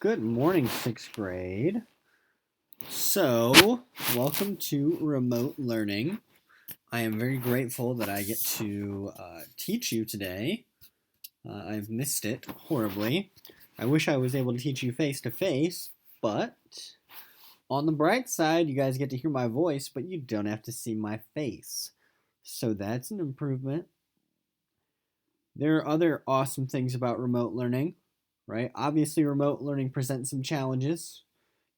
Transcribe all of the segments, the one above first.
Good morning, sixth grade. So, welcome to remote learning. I am very grateful that I get to teach you today. I've missed it horribly. I wish I was able to teach you face to face, but on the bright side, you guys get to hear my voice, but you don't have to see my face. So, that's an improvement. There are other awesome things about remote learning, right? Obviously, remote learning presents some challenges.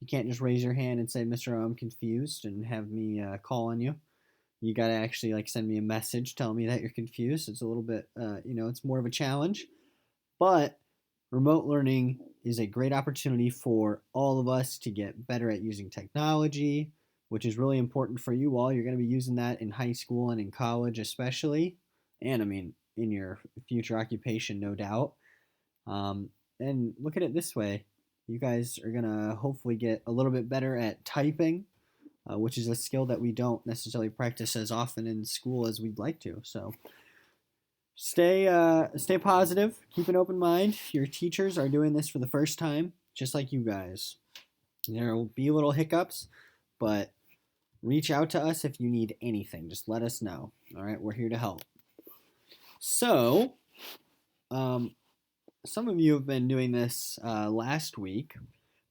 You can't just raise your hand and say, "Mr. I'm confused," and have me call on you. You got to actually send me a message telling me that you're confused. It's a little bit, it's more of a challenge. But remote learning is a great opportunity for all of us to get better at using technology, which is really important for you all. You're going to be using that in high school and in college, especially, and I mean, in your future occupation, no doubt. And look at it this way, you guys are going to hopefully get a little bit better at typing, which is a skill that we don't necessarily practice as often in school as we'd like to. So stay positive, keep an open mind. Your teachers are doing this for the first time, just like you guys. There will be little hiccups, but reach out to us if you need anything. Just let us know. All right, we're here to help. So, some of you have been doing this last week,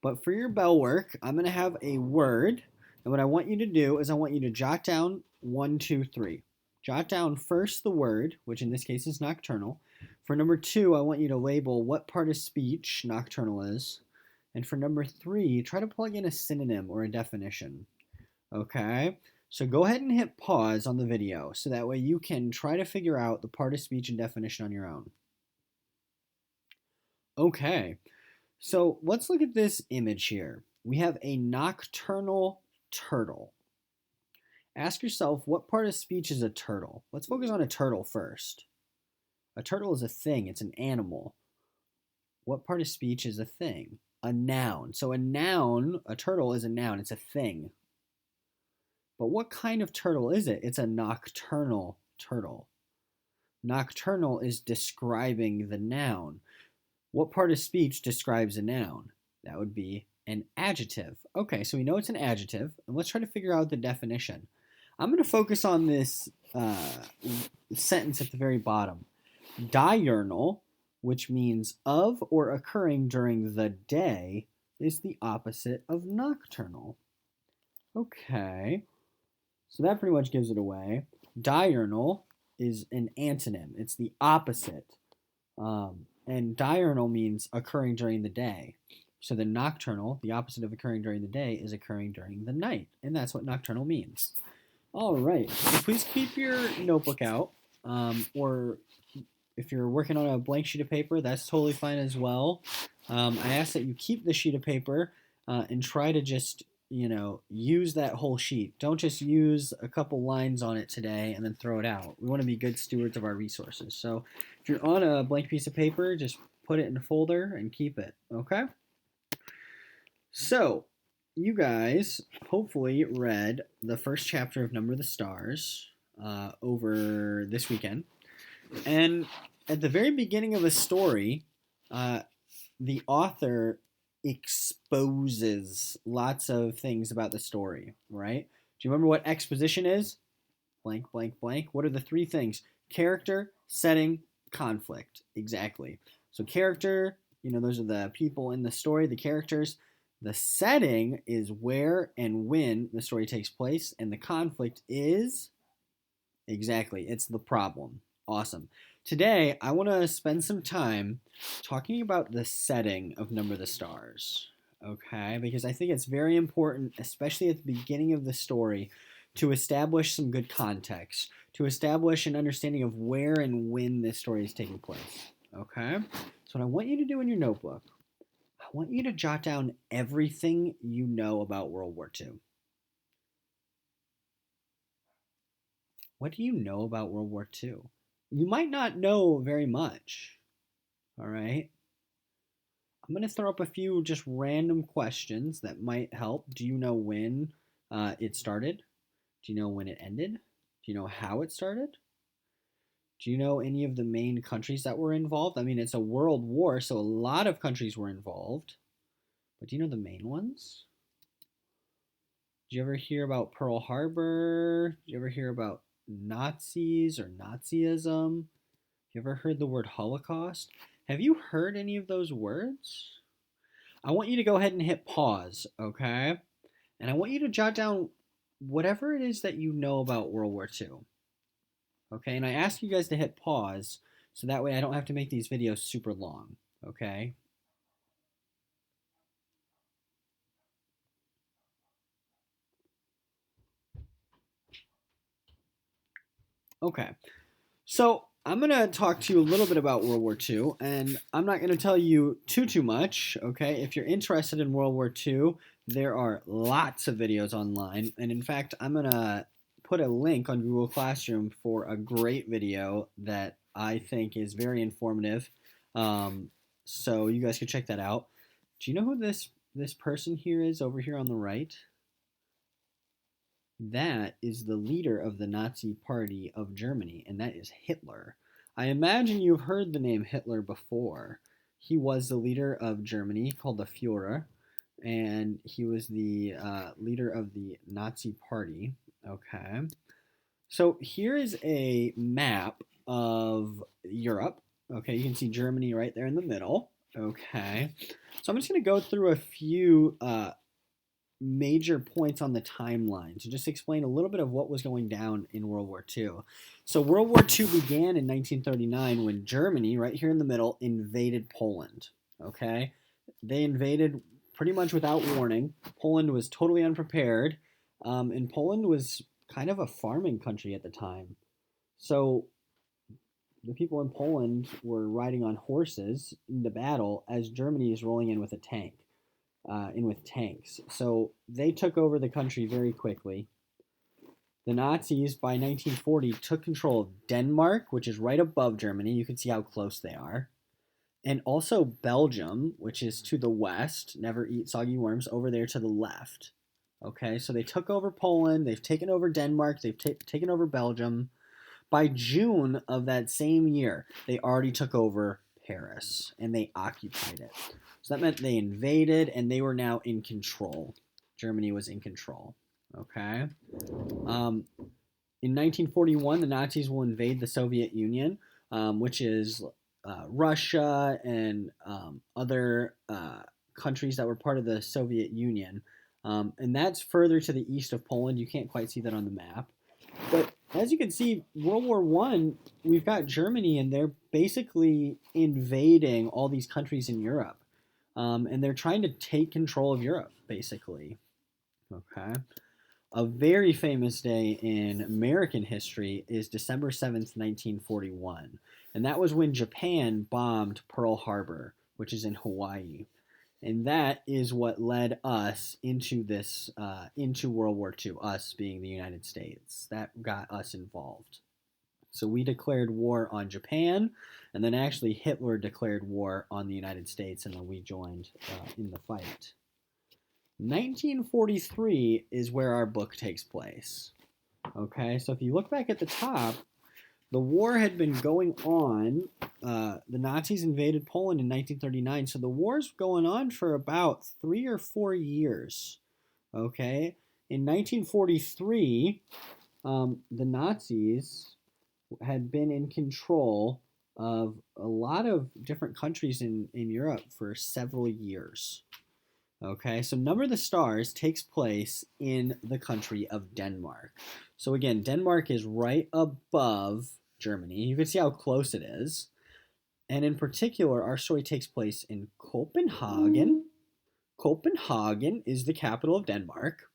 but for your bell work, I'm going to have a word. And what I want you to do is I want you to jot down one, two, three. Jot down first the word, which in this case is nocturnal. For number two, I want you to label what part of speech nocturnal is. And for number three, try to plug in a synonym or a definition. Okay? So go ahead and hit pause on the video so that way you can try to figure out the part of speech and definition on your own. Okay, so let's look at this image here. We have a nocturnal turtle. Ask yourself, what part of speech is a turtle? Let's focus on a turtle first. A turtle is a thing, it's an animal. What part of speech is a thing? A noun. So a noun, a turtle is a noun, it's a thing. But what kind of turtle is it? It's a nocturnal turtle. Nocturnal is describing the noun. What part of speech describes a noun? That would be an adjective. Okay, so we know it's an adjective, and let's try to figure out the definition. I'm going to focus on this sentence at the very bottom. Diurnal, which means of or occurring during the day, is the opposite of nocturnal. Okay, so that pretty much gives it away. Diurnal is an antonym. It's the opposite. And diurnal means occurring during the day. So the nocturnal, the opposite of occurring during the day, is occurring during the night. And that's what nocturnal means. All right. So please keep your notebook out. Or if you're working on a blank sheet of paper, that's totally fine as well. I ask that you keep the sheet of paper and try to just use that whole sheet. Don't just use a couple lines on it today and then throw it out. We want to be good stewards of our resources. So if you're on a blank piece of paper, just put it in a folder and keep it, okay? So you guys hopefully read the first chapter of Number of the Stars over this weekend. And at the very beginning of a story, the author exposes lots of things about the story, right? Do you remember what exposition is? Blank, blank, blank. What are the three things? Character, setting, conflict. Exactly. So character, those are the people in the story, the characters. The setting is where and when the story takes place, and the conflict is exactly, it's the problem. Awesome. Today, I want to spend some time talking about the setting of Number of the Stars, okay? Because I think it's very important, especially at the beginning of the story, to establish some good context, to establish an understanding of where and when this story is taking place, okay? So what I want you to do in your notebook, I want you to jot down everything you know about World War II. What do you know about World War II? You might not know very much, all right? I'm going to throw up a few just random questions that might help. Do you know when it started? Do you know when it ended? Do you know how it started? Do you know any of the main countries that were involved? I mean, it's a world war, so a lot of countries were involved. But do you know the main ones? Did you ever hear about Pearl Harbor? Did you ever hear about Nazis or Nazism? You ever heard the word Holocaust? Have you heard any of those words? I want you to go ahead and hit pause, okay? And I want you to jot down whatever it is that you know about World War II. Okay, and I ask you guys to hit pause so that way I don't have to make these videos super long. Okay. Okay. So I'm gonna talk to you a little bit about World War II, and I'm not gonna tell you too much. Okay. If you're interested in World War II, there are lots of videos online, and in fact, I'm gonna put a link on Google Classroom for a great video that I think is very informative. Um, so you guys can check that out. Do you know who this person here is over here on the right? That is the leader of the Nazi Party of Germany, and that is Hitler. I imagine you've heard the name Hitler before. He was the leader of Germany, called the Fuhrer, and he was the leader of the Nazi Party. Okay. So here is a map of Europe. Okay, you can see Germany right there in the middle. Okay. So I'm just going to go through a few major points on the timeline to just explain a little bit of what was going down in World War II. So World War II began in 1939 when Germany, right here in the middle, invaded Poland. Okay, they invaded pretty much without warning. Poland was totally unprepared, and Poland was kind of a farming country at the time. So the people in Poland were riding on horses into battle as Germany is rolling in with a tank in with tanks. So they took over the country very quickly. The Nazis, by 1940, took control of Denmark, which is right above Germany. You can see how close they are. And also Belgium, which is to the west. Never eat soggy worms, over there to the left. Okay, so they took over Poland. They've taken over Denmark. They've taken over Belgium. By June of that same year, they already took over Paris and they occupied it. So that meant they invaded and they were now in control. Germany was in control. Okay. In 1941, the Nazis will invade the Soviet Union, which is Russia and other countries that were part of the Soviet Union. And that's further to the east of Poland. You can't quite see that on the map. But as you can see, World War One, we've got Germany, and they're basically invading all these countries in Europe, and they're trying to take control of Europe, basically. Okay. A very famous day in American history is December 7th, 1941, and that was when Japan bombed Pearl Harbor, which is in Hawaii. And that is what led us into this into World War II, us being the United States. That got us involved. So we declared war on Japan, and then actually Hitler declared war on the United States, and then we joined in the fight. 1943 is where our book takes place. Okay, so if you look back at the top, the war had been going on. The Nazis invaded Poland in 1939, so the war's going on for about 3 or 4 years. Okay, in 1943, the Nazis had been in control of a lot of different countries in Europe for several years. Okay, so Number of the Stars takes place in the country of Denmark. So again, Denmark is right above Germany. You can see how close it is. And in particular, our story takes place in Copenhagen. Copenhagen is the capital of Denmark.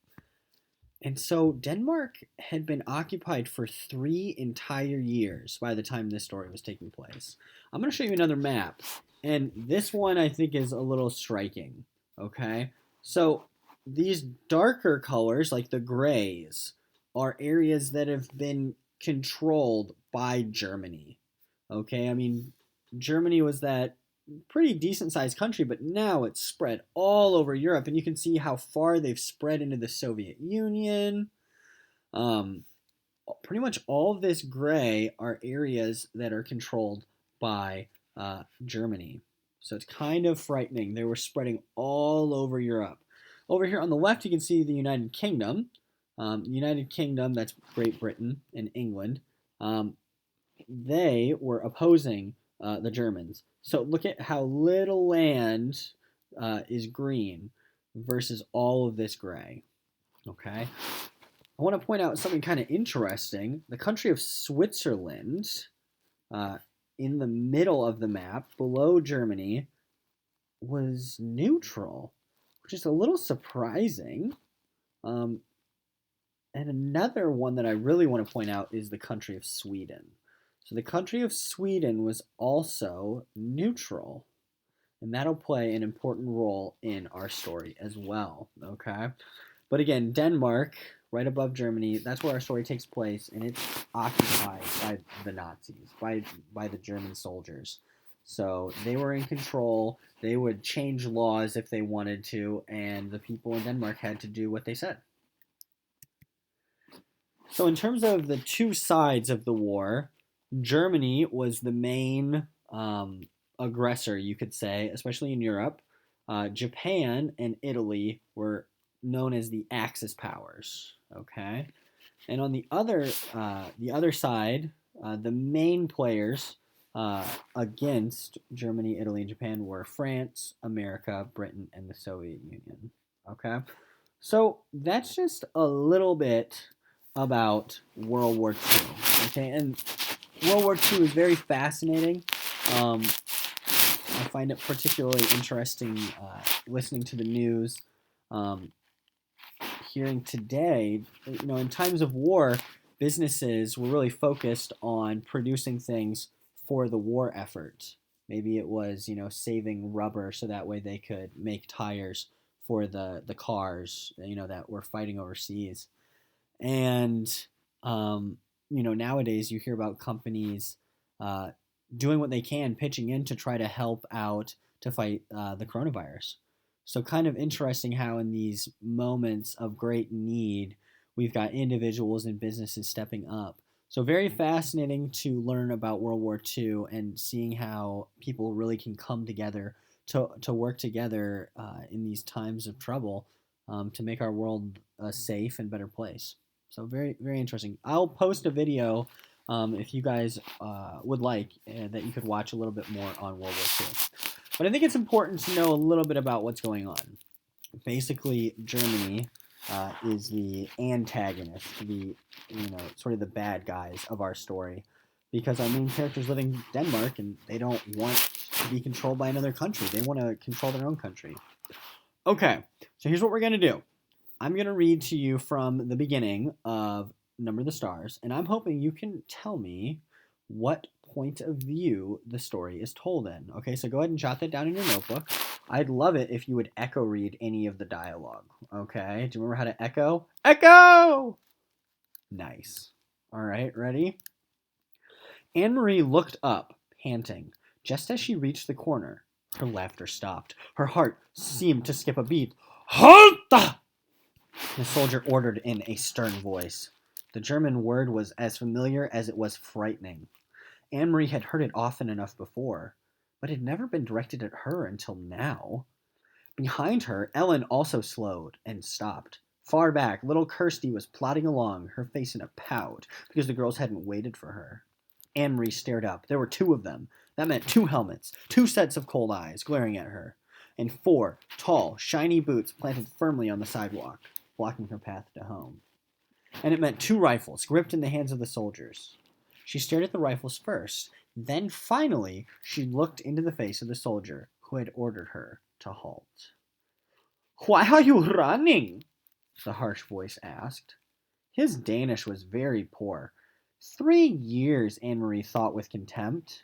And so Denmark had been occupied for 3 entire years by the time this story was taking place. I'm going to show you another map. And this one I think is a little striking. Okay, so these darker colors, like the grays, are areas that have been controlled by Germany. Okay, I mean, Germany was that pretty decent sized country, but now it's spread all over Europe, and you can see how far they've spread into the Soviet Union. Um, Pretty much all of this gray are areas that are controlled by Germany. So it's kind of frightening. They were spreading all over Europe. Over here on the left, you can see the United Kingdom. United Kingdom, that's Great Britain and England. They were opposing the Germans. So look at how little land is green versus all of this gray. Okay. I want to point out something kind of interesting. The country of Switzerland, in the middle of the map, below Germany, was neutral, which is a little surprising. And another one that I really want to point out is the country of Sweden. So the country of Sweden was also neutral. And that'll play an important role in our story as well, okay? But again, Denmark, right above Germany, that's where our story takes place, and it's occupied by the Nazis, by the German soldiers. So they were in control. They would change laws if they wanted to, and the people in Denmark had to do what they said. So in terms of the two sides of the war, Germany was the main aggressor, you could say, especially in Europe. Japan and Italy were known as the Axis powers. Okay, and on the other side, the main players against Germany, Italy, and Japan were France, America, Britain, and the Soviet Union. Okay, so that's just a little bit about World War II. Okay, and World War II is very fascinating. I find it particularly interesting listening to the news, hearing today, in times of war, businesses were really focused on producing things for the war effort. Maybe it was, saving rubber so that way they could make tires for the cars, that were fighting overseas. And, nowadays you hear about companies doing what they can, pitching in to try to help out to fight the coronavirus. So kind of interesting how in these moments of great need, we've got individuals and businesses stepping up. So very fascinating to learn about World War II and seeing how people really can come together to work together in these times of trouble to make our world a safe and better place. So very, very interesting. I'll post a video if you guys would like that you could watch a little bit more on World War II. But I think it's important to know a little bit about what's going on. Basically, Germany is the antagonist, sort of the bad guys of our story, because our main characters live in Denmark and they don't want to be controlled by another country. They want to control their own country. Okay, so here's what we're going to do. I'm going to read to you from the beginning of Number the Stars, and I'm hoping you can tell me what point of view the story is told in. Okay, so go ahead and jot that down in your notebook. I'd love it if you would echo read any of the dialogue. Okay, do you remember how to echo? Echo! Nice. All right, ready? Anne-Marie looked up, panting. Just as she reached the corner, her laughter stopped. Her heart seemed to skip a beat. Halt! The soldier ordered in a stern voice. The German word was as familiar as it was frightening. Anne-Marie had heard it often enough before, but it had never been directed at her until now. Behind her, Ellen also slowed and stopped. Far back, little Kirsty was plodding along, her face in a pout, because the girls hadn't waited for her. Anne-Marie stared up. There were two of them. That meant 2 helmets, 2 sets of cold eyes glaring at her, and 4 tall, shiny boots planted firmly on the sidewalk, blocking her path to home. And it meant 2 rifles gripped in the hands of the soldiers. She stared at the rifles first. Then, finally, she looked into the face of the soldier who had ordered her to halt. "Why are you running?" the harsh voice asked. His Danish was very poor. 3 years, Anne-Marie thought with contempt.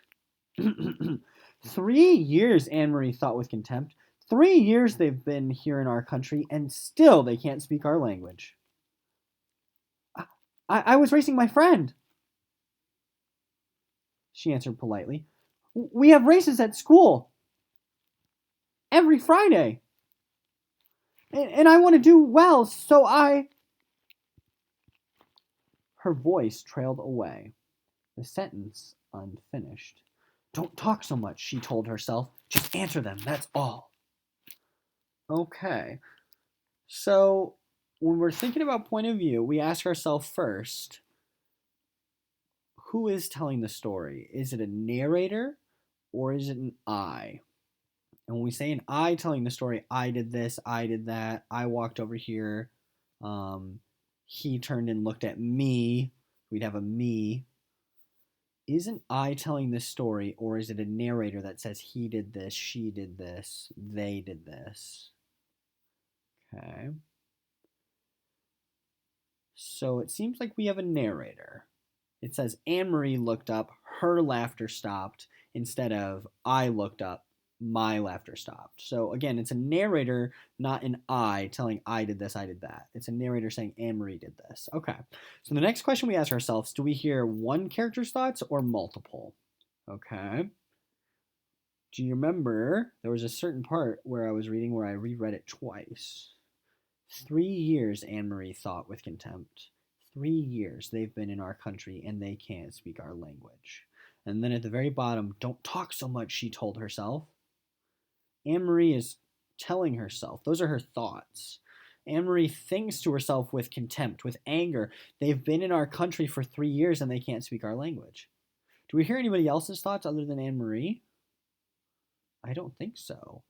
3 years, Anne-Marie thought with contempt. 3 years they've been here in our country, and still they can't speak our language. I was racing my friend, she answered politely. We have races at school every Friday. And I want to do well, so I... Her voice trailed away, the sentence unfinished. Don't talk so much, she told herself. Just answer them, that's all. Okay. So when we're thinking about point of view, we ask ourselves first, who is telling the story? Is it a narrator or is it an I? And when we say an I telling the story, I did this, I did that, I walked over here, um, he turned and looked at me, we'd have a me. Is an I telling this story or is it a narrator that says he did this, she did this, they did this? Okay. So it seems like we have a narrator. It says Anne Marie looked up, her laughter stopped, instead of I looked up, my laughter stopped. So again, it's a narrator, not an I telling I did this, I did that. It's a narrator saying Anne Marie did this. Okay. So the next question we ask ourselves, do we hear one character's thoughts or multiple? Okay. Do you remember there was a certain part where I was reading where I reread it twice? 3 years, Anne Marie thought with contempt. 3 years they've been in our country and they can't speak our language. And then at the very bottom, don't talk so much, she told herself. Anne Marie is telling herself, those are her thoughts. Anne Marie thinks to herself with contempt, with anger. They've been in our country for 3 years and they can't speak our language. Do we hear anybody else's thoughts other than Anne Marie? I don't think so.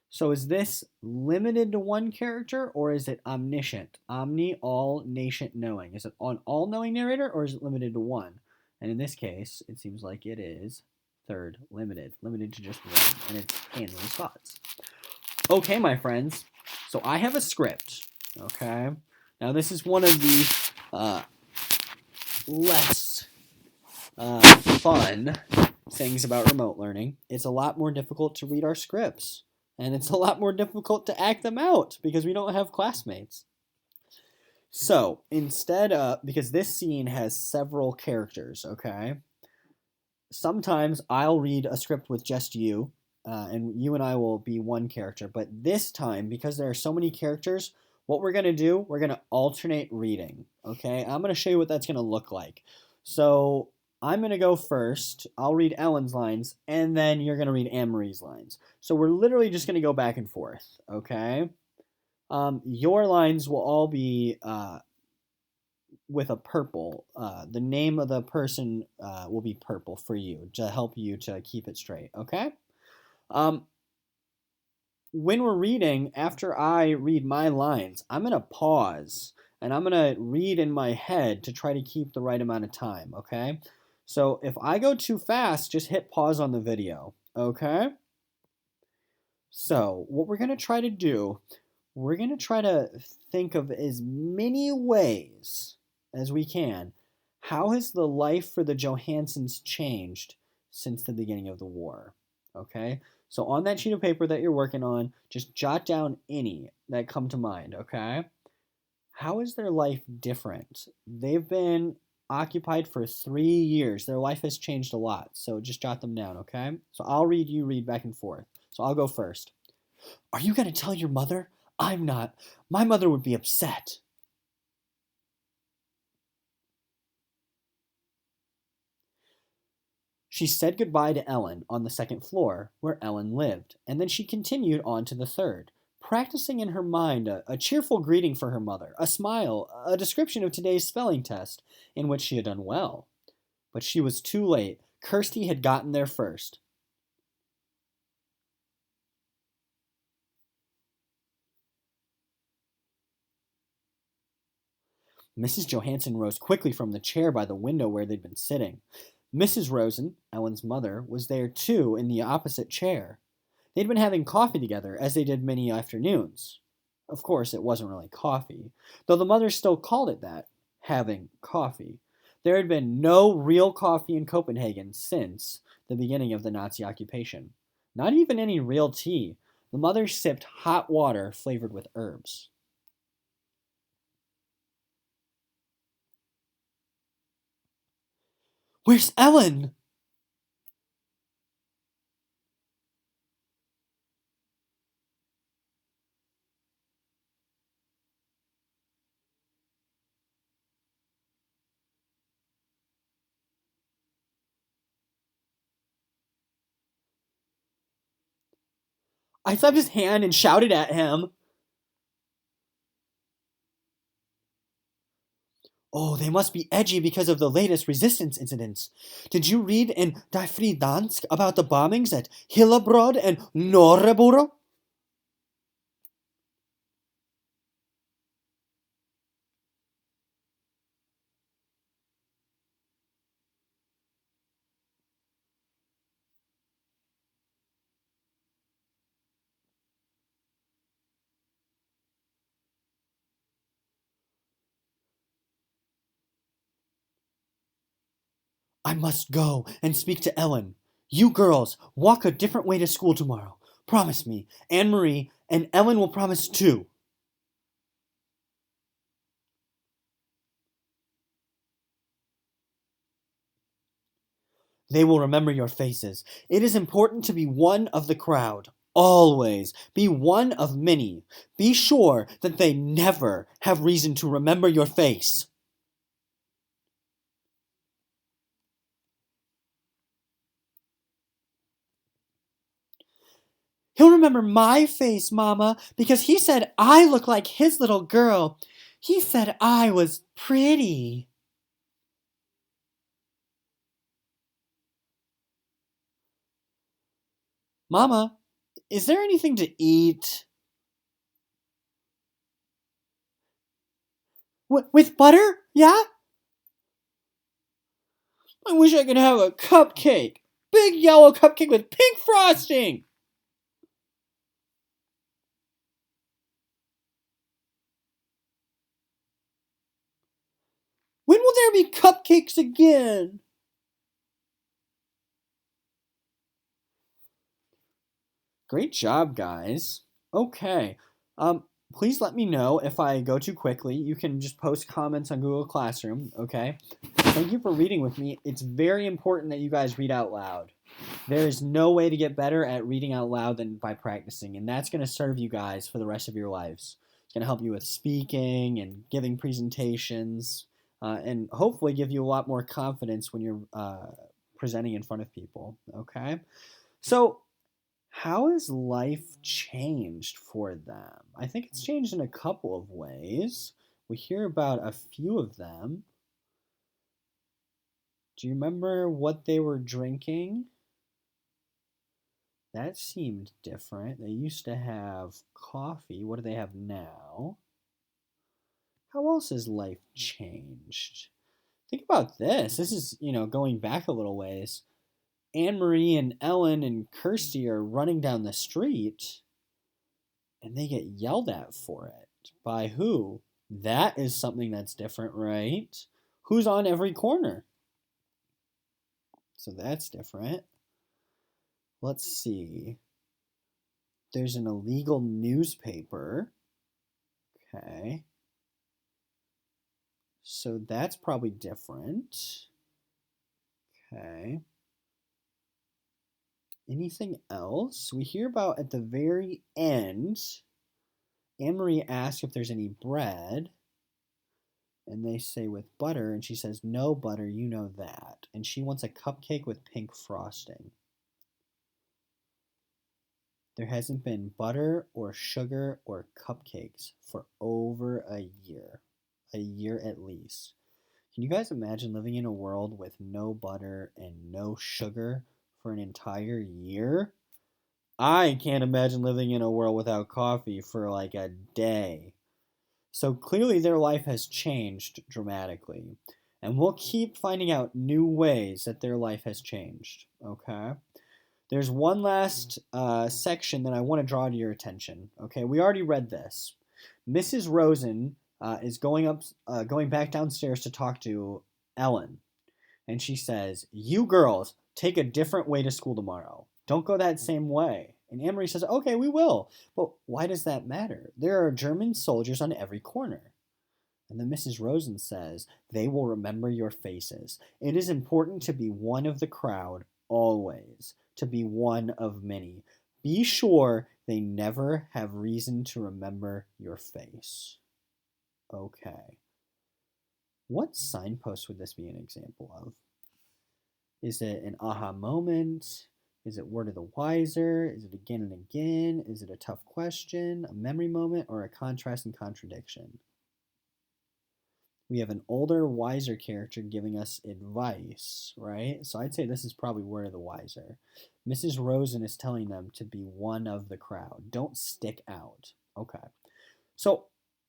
So is this limited to one character or is it omniscient? Omni, all, nascent, knowing. Is it an all-knowing narrator or is it limited to one? And in this case, it seems like it is third, limited to just one, and it's Anne Marie's thoughts. Okay, my friends. So I have a script. Okay. Now this is one of the less fun things about remote learning. It's a lot more difficult to read our scripts, and it's a lot more difficult to act them out because we don't have classmates. So instead, because this scene has several characters, okay? Sometimes I'll read a script with just you, and you and I will be one character. But this time, because there are so many characters, what we're going to do, we're going to alternate reading, okay? I'm going to show you what that's going to look like. So I'm going to go first. I'll read Ellen's lines, and then you're going to read Anne Marie's lines. So we're literally just going to go back and forth, okay? Your lines will all be with a purple. The name of the person will be purple for you to help you to keep it straight, okay? When we're reading, after I read my lines, I'm going to pause and I'm going to read in my head to try to keep the right amount of time, okay? So if I go too fast, just hit pause on the video, okay? So what we're going to try to do, we're going to try to think of as many ways as we can. How has the life for the Johansons changed since the beginning of the war? Okay? So on that sheet of paper that you're working on, just jot down any that come to mind, okay? How is their life different? They've been occupied for 3 years. Their life has changed a lot. So just jot them down, okay? So I'll read, you read back and forth. So I'll go first. Are you going to tell your mother? I'm not. My mother would be upset. She said goodbye to Ellen on the second floor, where Ellen lived, and then she continued on to the third, practicing in her mind a cheerful greeting for her mother, a smile, a description of today's spelling test, in which she had done well. But she was too late. Kirsty had gotten there first. Mrs. Johansen rose quickly from the chair by the window where they'd been sitting. Mrs. Rosen, Ellen's mother, was there too in the opposite chair. They'd been having coffee together, as they did many afternoons. Of course, it wasn't really coffee, though the mother still called it that, having coffee. There had been no real coffee in Copenhagen since the beginning of the Nazi occupation. Not even any real tea. The mother sipped hot water flavored with herbs. Where's Ellen? I slapped his hand and shouted at him. Oh, they must be edgy because of the latest resistance incidents. Did you read in Die Dansk about the bombings at Hillebrod and Norrebro? I must go and speak to Ellen. You girls, walk a different way to school tomorrow. Promise me. Anne Marie and Ellen will promise too. They will remember your faces. It is important to be one of the crowd. Always be one of many. Be sure that they never have reason to remember your face. He'll remember my face, Mama, because he said I look like his little girl. He said I was pretty. Mama, is there anything to eat? With butter? Yeah? I wish I could have a cupcake. Big yellow cupcake with pink frosting. When will there be cupcakes again? Great job, guys. Okay. Please let me know if I go too quickly. You can just post comments on Google Classroom, okay? Thank you for reading with me. It's very important that you guys read out loud. There is no way to get better at reading out loud than by practicing, and that's going to serve you guys for the rest of your lives. It's going to help you with speaking and giving presentations, and hopefully give you a lot more confidence when you're presenting in front of people, okay? So, how has life changed for them? I think it's changed in a couple of ways. We hear about a few of them. Do you remember what they were drinking? That seemed different. They used to have coffee. What do they have now? How else has life changed? Think about this. This is, going back a little ways. Anne Marie and Ellen and Kirsty are running down the street and they get yelled at for it. By who? That is something that's different, right? Who's on every corner? So that's different. Let's see. There's an illegal newspaper. Okay. So that's probably different. Okay. Anything else? We hear about at the very end, Anne Marie asks if there's any bread. And they say with butter, and she says, no butter, you know that. And she wants a cupcake with pink frosting. There hasn't been butter or sugar or cupcakes for over a year at least. Can you guys imagine living in a world with no butter and no sugar for an entire year? I can't imagine living in a world without coffee for like a day. So clearly their life has changed dramatically. And we'll keep finding out new ways that their life has changed. Okay? There's one last section that I want to draw to your attention. Okay, we already read this. Mrs. Rosen is going back downstairs to talk to Ellen, and she says, "You girls take a different way to school tomorrow. Don't go that same way." And Anne Marie says, "Okay, we will." But why does that matter? There are German soldiers on every corner. And then Mrs. Rosen says, "They will remember your faces. It is important to be one of the crowd always, to be one of many. Be sure they never have reason to remember your face." Okay. What signpost would this be an example of? Is it an aha moment? Is it word of the wiser? Is it again and again? Is it a tough question, a memory moment, or a contrast and contradiction? We have an older, wiser character giving us advice, right? So I'd say this is probably word of the wiser. Mrs. Rosen is telling them to be one of the crowd. Don't stick out. Okay. So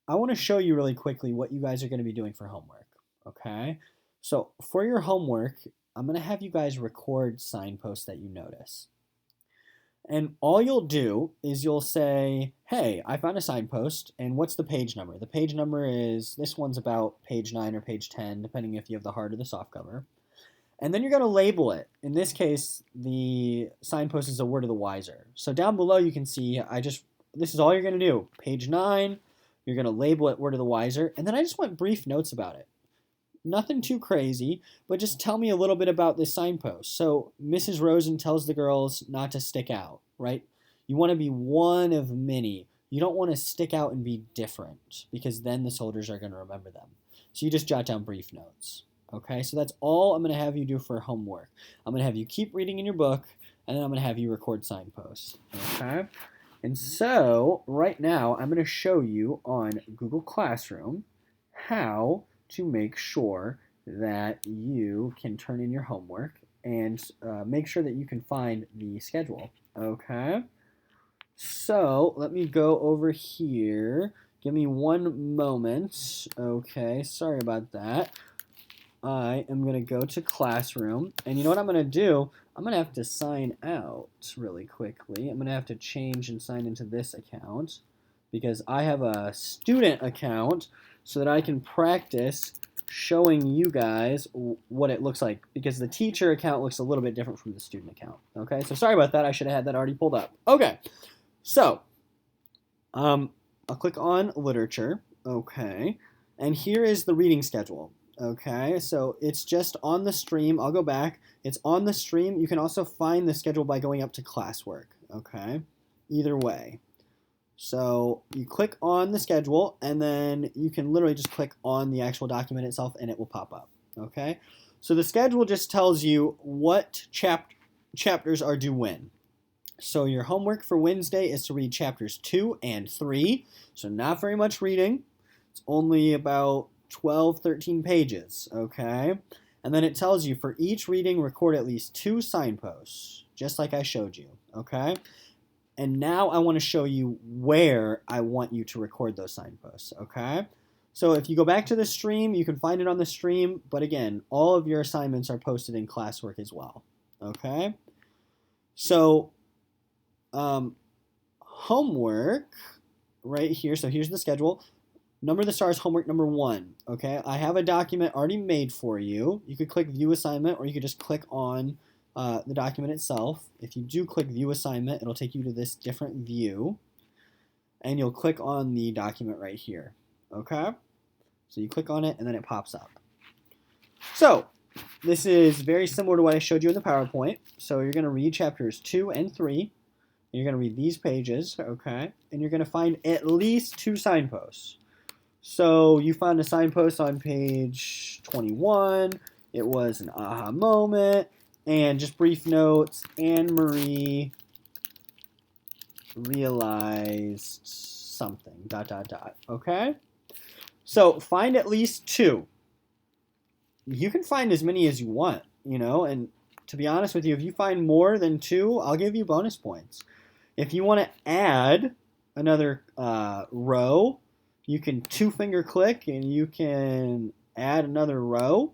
I want to show you really quickly what you guys are going to be doing for homework. Okay. So for your homework, I'm going to have you guys record signposts that you notice. And all you'll do is you'll say, hey, I found a signpost, and what's the page number? The page number is, this one's about page 9 or page 10, depending if you have the hard or the soft cover. And then you're going to label it. In this case, the signpost is a word of the wiser. So down below you can see, this is all you're going to do. Page 9, you're going to label it word of the wiser, and then I just want brief notes about it. Nothing too crazy, but just tell me a little bit about this signpost. So Mrs. Rosen tells the girls not to stick out, right? You want to be one of many. You don't want to stick out and be different because then the soldiers are going to remember them. So you just jot down brief notes. Okay, so that's all I'm going to have you do for homework. I'm going to have you keep reading in your book, and then I'm going to have you record signposts. Okay? And so right now I'm going to show you on Google Classroom how to make sure that you can turn in your homework and make sure that you can find the schedule. Okay, so let me go over here. Give me one moment. Okay, sorry about that. I am going to go to Classroom, and you know what I'm going to do? I'm going to have to sign out really quickly. I'm going to have to change and sign into this account because I have a student account so that I can practice showing you guys what it looks like because the teacher account looks a little bit different from the student account. Okay, so sorry about that. I should have had that already pulled up. Okay, so I'll click on literature. Okay, and here is the reading schedule. Okay, so it's just on the stream. I'll go back. It's on the stream. You can also find the schedule by going up to classwork. Okay, either way. So you click on the schedule, and then you can literally just click on the actual document itself, and it will pop up. Okay, so the schedule just tells you what chapters are due when. So your homework for Wednesday is to read chapters 2 and 3. So not very much reading. It's only about 12, 13 pages. Okay, and then it tells you for each reading, record at least 2 signposts, just like I showed you. Okay. And now I want to show you where I want you to record those signposts, okay? So if you go back to the stream, you can find it on the stream. But again, all of your assignments are posted in classwork as well, okay? So homework right here. So here's the schedule. Number the stars, homework number 1, okay? I have a document already made for you. You could click view assignment, or you could just click on the document itself. If you do click view assignment, it'll take you to this different view, and you'll click on the document right here. Okay, so you click on it and then it pops up. So this is very similar to what I showed you in the PowerPoint. So you're going to read chapters 2 and 3. You're going to read these pages, okay, and you're going to find at least 2 signposts. So you found a signpost on page 21. It was an aha moment. And just brief notes, Anne-Marie realized something, ... okay? So find at least 2. You can find as many as you want, you know, and to be honest with you, if you find more than 2, I'll give you bonus points. If you want to add another row, you can 2-finger click and you can add another row.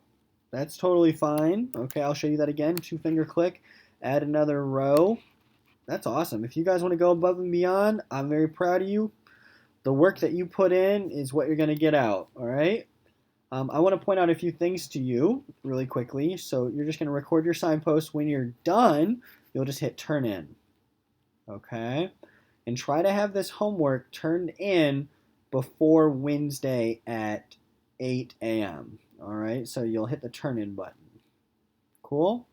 That's totally fine. Okay, I'll show you that again. 2-finger click, add another row. That's awesome. If you guys want to go above and beyond, I'm very proud of you. The work that you put in is what you're going to get out, all right? I want to point out a few things to you really quickly. So you're just going to record your signpost. When you're done, you'll just hit turn in, okay? And try to have this homework turned in before Wednesday at 8 a.m. All right, so you'll hit the turn in button. Cool?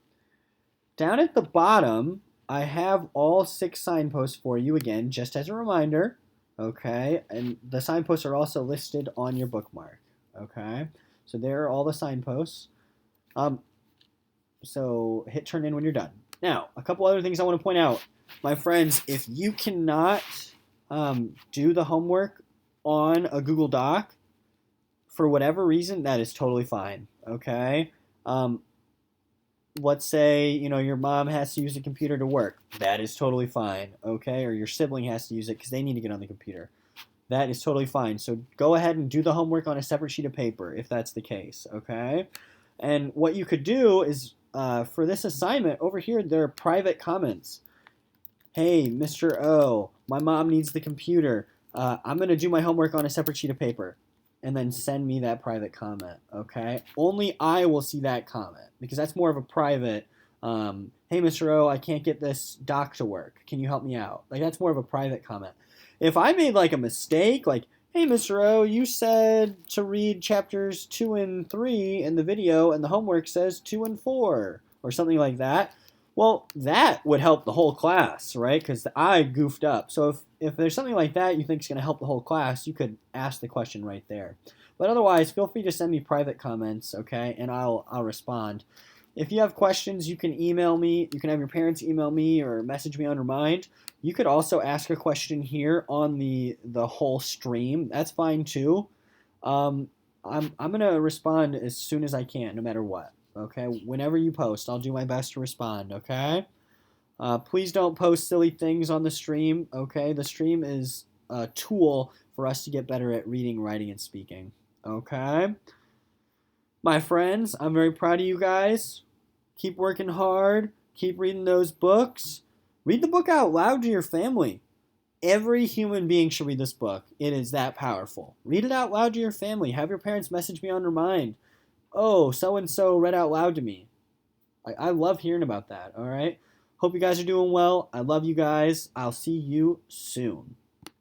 Down at the bottom, I have all 6 signposts for you again, just as a reminder. Okay, and the signposts are also listed on your bookmark. Okay, so there are all the signposts. So hit turn in when you're done. Now, a couple other things I want to point out. My friends, if you cannot do the homework on a Google Doc for whatever reason, that is totally fine. Okay. Um, let's say your mom has to use a computer to work. That is totally fine. Okay. Or your sibling has to use it because they need to get on the computer. That is totally fine. So go ahead and do the homework on a separate sheet of paper if that's the case. Okay. And what you could do is for this assignment over here, there are private comments. Hey, Mr. O, my mom needs the computer. I'm going to do my homework on a separate sheet of paper. And then send me that private comment, okay? Only I will see that comment because that's more of a private, hey, Mr. O, I can't get this doc to work. Can you help me out? Like, that's more of a private comment. If I made, like, a mistake, like, hey, Mr. O, you said to read chapters 2 and 3 in the video, and the homework says 2 and 4, or something like that, well, that would help the whole class, right? Because I goofed up. So if there's something like that you think is going to help the whole class, you could ask the question right there. But otherwise, feel free to send me private comments, okay? And I'll respond. If you have questions, you can email me. You can have your parents email me or message me on Remind. You could also ask a question here on the whole stream. That's fine too. I'm gonna respond as soon as I can, no matter what. Okay, whenever you post, I'll do my best to respond. Okay. Please don't post silly things on the stream. Okay, the stream is a tool for us to get better at reading, writing, and speaking. Okay. My friends, I'm very proud of you guys. Keep working hard. Keep reading those books. Read the book out loud to your family. Every human being should read this book. It is that powerful. Read it out loud to your family. Have your parents message me on Remind. Oh, so-and-so read out loud to me. I love hearing about that, all right? Hope you guys are doing well. I love you guys. I'll see you soon.